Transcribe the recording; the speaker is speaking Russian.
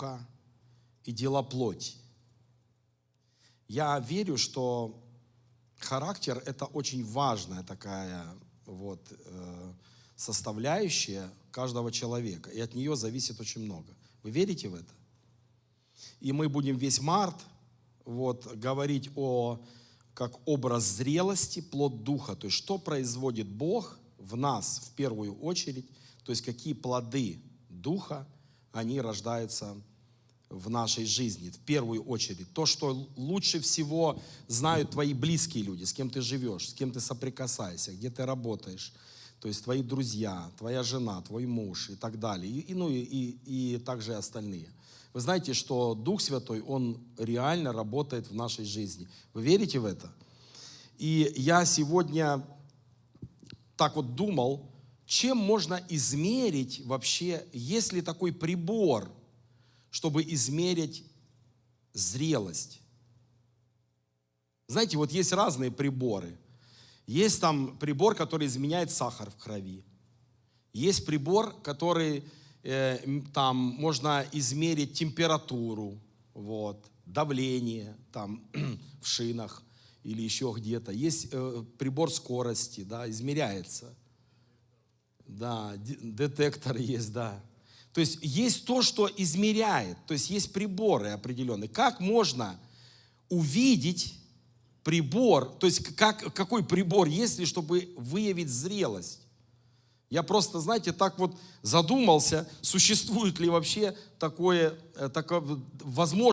духа и дела плоти. Я верю, что характер – это очень важная такая составляющая каждого человека, и от нее зависит очень много. Вы верите в это? И мы будем весь март говорить как образ зрелости, плод духа, то есть что производит Бог в нас в первую очередь, то есть какие плоды духа, они рождаются в нашей жизни, в первую очередь. То, что лучше всего знают твои близкие люди, с кем ты живешь, с кем ты соприкасаешься, где ты работаешь, то есть твои друзья, твоя жена, твой муж и так далее, и также остальные. Вы знаете, что Дух Святой, Он реально работает в нашей жизни. Вы верите в это? И я сегодня так думал, чем можно измерить вообще, есть ли такой прибор, чтобы измерить зрелость. Знаете, есть разные приборы. Есть там прибор, который изменяет сахар в крови. Есть прибор, который там можно измерить температуру, давление там в шинах или еще где-то. Есть прибор скорости, измеряется. Да, детектор есть, да. То есть есть то, что измеряет, то есть есть приборы определенные. Как можно увидеть прибор, то есть какой прибор есть ли, чтобы выявить зрелость? Я просто, знаете, так задумался, существует ли вообще такое возможность.